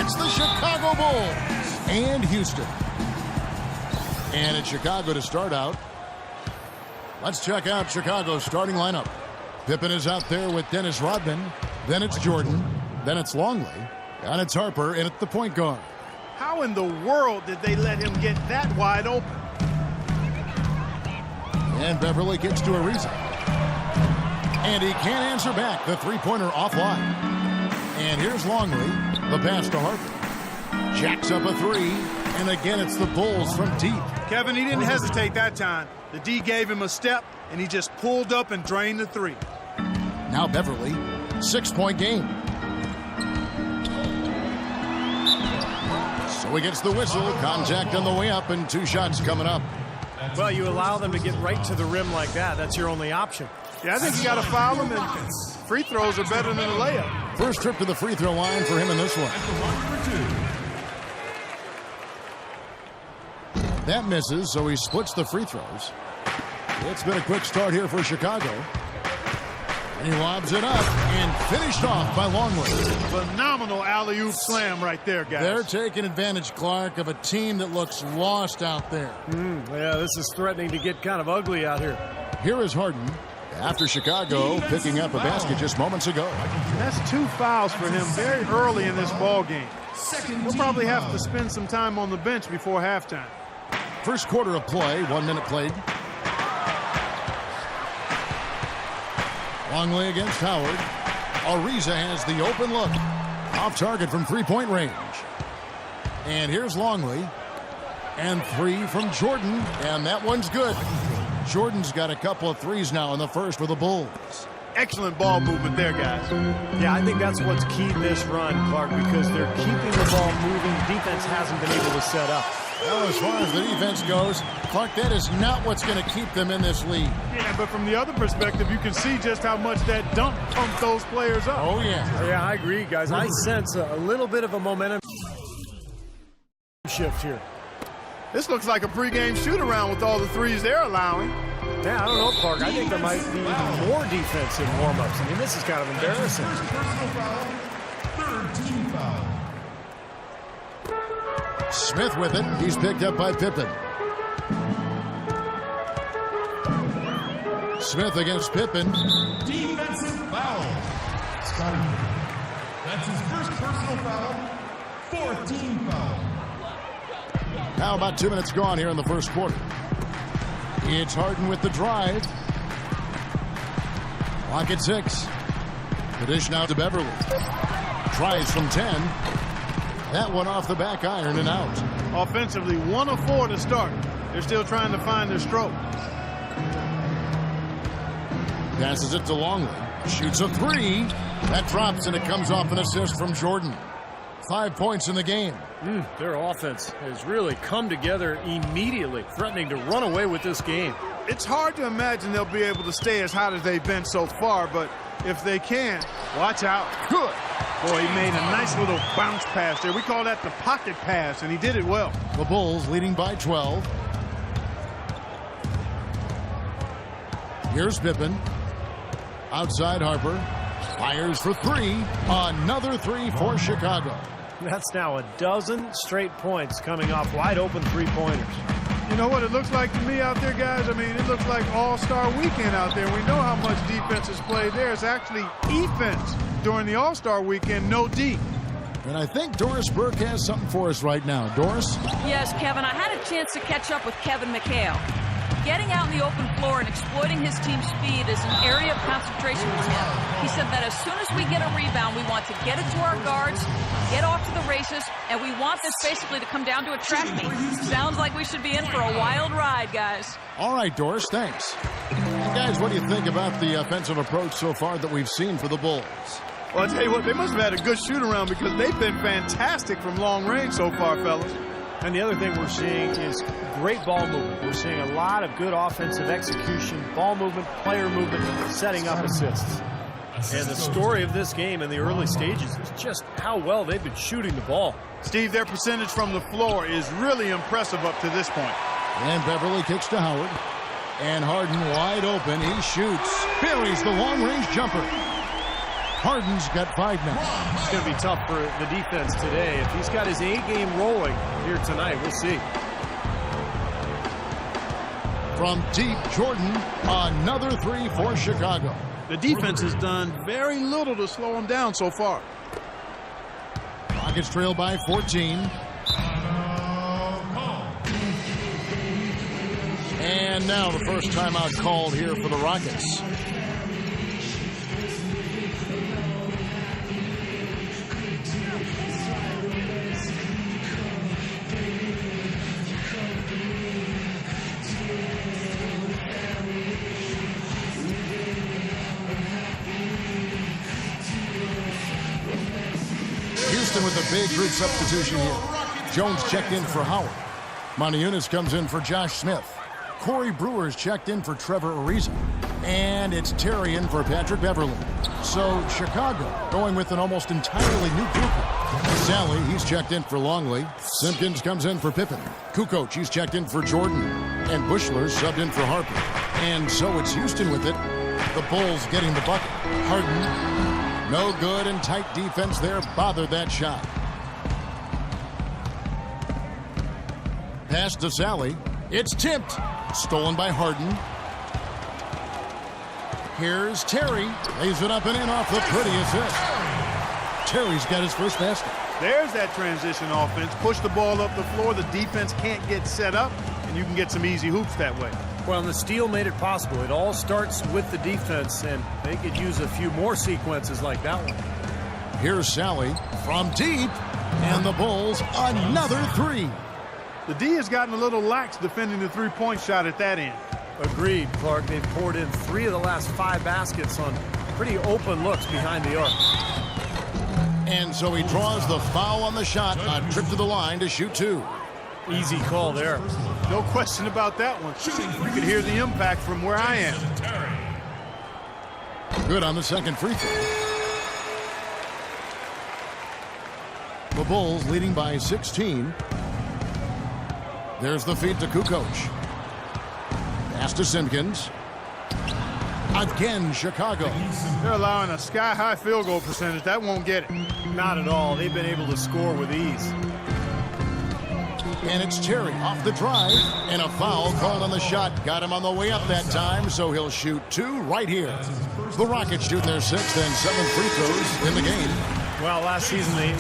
It's the Chicago Bulls and Houston. And it's Chicago to start out. Let's check out Chicago's starting lineup. Pippen is out there with Dennis Rodman. Then it's Jordan. Then it's Longley. And it's Harper in at the point guard. How in the world did they let him get that wide open? And Beverly gets to Ariza. And he can't answer back. The three-pointer offline. And here's Longley. The pass to Harper. Jacks up a three. And again, it's the Bulls from deep. Kevin, he didn't hesitate that time. The D gave him a step, and he just pulled up and drained the three. Now Beverly, 6-point game. So he gets the whistle. Contact on the way up, and 2 shots coming up. Well, you allow them to get right to the rim like that. That's your only option. Yeah, I think you got to foul him, and free throws are better than a layup. First trip to the free throw line for him in this one. That misses, so he splits the free throws. It's been a quick start here for Chicago. And he lobs it up and finished off by Longley. Phenomenal alley-oop slam right there, guys. They're taking advantage, Clark, of a team that looks lost out there. Yeah, this is threatening to get kind of ugly out here. Here is Harden after Chicago picking up a basket just moments ago. That's 2 fouls for him very early in this ball game. He'll probably have to spend some time on the bench before halftime. First quarter of play, 1 minute played. Longley against Howard. Ariza has the open look. Off target from three-point range. And here's Longley. And 3 from Jordan. And that one's good. Jordan's got a couple of threes now in the first for the Bulls. Excellent ball movement there, guys. Yeah, I think that's what's keyed this run, Clark, because they're keeping the ball moving. Defense hasn't been able to set up. Well, as far as the defense goes, Clark, that is not what's going to keep them in this league. Yeah, but from the other perspective, you can see just how much that dunk pumped those players up. Oh, yeah. Yeah, I agree, guys. I sense a little bit of a momentum shift here. This looks like a pregame shoot-around with all the threes they're allowing. Yeah, I don't know, Clark. I think there might be more defense in warm-ups. I mean, this is kind of embarrassing. Third team foul. Smith with it. He's picked up by Pippen. Smith against Pippen. Defensive foul. Scotty. That's his first personal foul. 4th team foul. Now about 2 minutes gone here in the first quarter. It's Harden with the drive. Clock at 6. The dish now to Beverly. Tries from 10. That one off the back iron and out. Offensively, 1 of 4 to start. They're still trying to find their stroke. Passes it to Longley. Shoots a 3. That drops and it comes off an assist from Jordan. 5 points in the game. Their offense has really come together immediately, threatening to run away with this game. It's hard to imagine they'll be able to stay as hot as they've been so far, but if they can, watch out. Good. Boy, he made a nice little bounce pass there. We call that the pocket pass, and he did it well. The Bulls leading by 12. Here's Pippen. Outside Harper. Fires for 3. Another 3 for Chicago. That's now a dozen straight points coming off wide open three-pointers. You know what it looks like to me out there, guys? I mean, it looks like All-Star Weekend out there. We know how much defense is played there. It's actually offense during the All-Star Weekend, no D. And I think Doris Burke has something for us right now. Doris? Yes, Kevin. I had a chance to catch up with Kevin McHale. Getting out in the open floor and exploiting his team's speed is an area of concentration for him. He said that as soon as we get a rebound, we want to get it to our guards, get off to the races, and we want this basically to come down to a track meet. Sounds like we should be in for a wild ride, guys. All right, Doris, thanks. And guys, what do you think about the offensive approach so far that we've seen for the Bulls? Well, I'll tell you what, they must have had a good shoot-around because they've been fantastic from long range so far, fellas. And the other thing we're seeing is great ball movement. We're seeing a lot of good offensive execution, ball movement, player movement, setting up assists. And the story of this game in the early stages is just how well they've been shooting the ball. Steve, their percentage from the floor is really impressive up to this point. And Beverly kicks to Howard. And Harden wide open. He shoots. Buries the long-range jumper. Harden's got 5 now. It's going to be tough for the defense today. If he's got his A game rolling here tonight, we'll see. From deep, Jordan, another 3 for Chicago. The defense has done very little to slow them down so far. Rockets trail by 14. And now the first timeout called here for the Rockets. Houston with a big group substitution here. Jones checked in for Howard. Moniunas comes in for Josh Smith. Corey Brewer's checked in for Trevor Ariza. And it's Terry in for Patrick Beverly. So Chicago going with an almost entirely new group. Sally, he's checked in for Longley. Simpkins comes in for Pippen. Kukoc, he's checked in for Jordan. And Bushler's subbed in for Harper. And so it's Houston with it. The Bulls getting the bucket. Harden, no good, and tight defense there bothered that shot. Pass to Sally. It's tipped. Stolen by Harden. Here's Terry. Lays it up and in off the pretty assist. Terry's got his first basket. There's that transition offense. Push the ball up the floor. The defense can't get set up, and you can get some easy hoops that way. Well, and the steal made it possible. It all starts with the defense, and they could use a few more sequences like that one. Here's Sally from deep, and the Bulls another 3. The D has gotten a little lax defending the three-point shot at that end. Agreed, Clark. They've poured in 3 of the last 5 baskets on pretty open looks behind the arc. And so he draws the foul on the shot, a trip to the line to shoot 2. Easy call there. No question about that one. You can hear the impact from where I am. Good on the second free throw. The Bulls leading by 16. There's the feed to Kukoc. Pass to Simpkins. Again, Chicago. They're allowing a sky-high field goal percentage. That won't get it. Not at all. They've been able to score with ease. And it's Terry off the drive. And a foul called on the shot. Got him on the way up that time, so he'll shoot 2 right here. The Rockets shooting their 6th and 7th free throws in the game. Well, last season they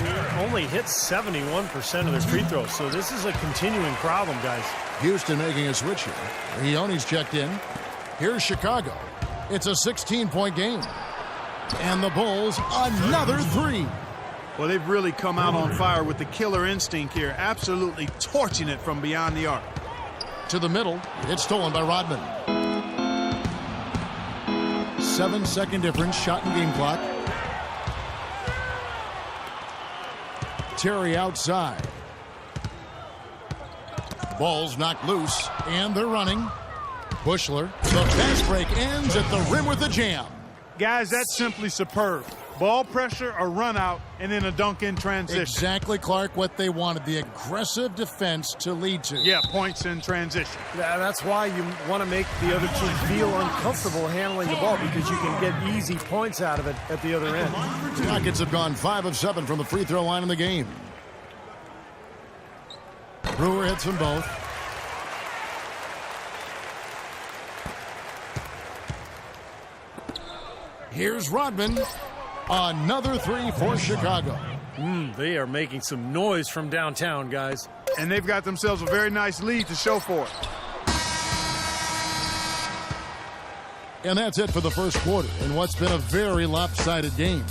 only hit 71% of their free throws, so this is a continuing problem, guys. Houston making a switch here. Leone's checked in. Here's Chicago. It's a 16-point game. And the Bulls another 3. Well, they've really come out on fire with the killer instinct here, absolutely torching it from beyond the arc. To the middle, it's stolen by Rodman. 7-second difference, shot and game clock. Terry outside. Ball's knocked loose, and they're running. Bushler, the fast break ends at the rim with a jam. Guys, that's simply superb. Ball pressure, a run out, and then a dunk in transition. Exactly, Clark, what they wanted, the aggressive defense to lead to. Yeah, points in transition. That's why you want to make the other team feel uncomfortable handling the ball, because you can get easy points out of it at the other end. The Rockets have gone 5 of 7 from the free throw line in the game. Brewer hits them both. Here's Rodman. Another 3 for Chicago. They are making some noise from downtown, guys. And they've got themselves a very nice lead to show for it. And that's it for the first quarter in what's been a very lopsided game.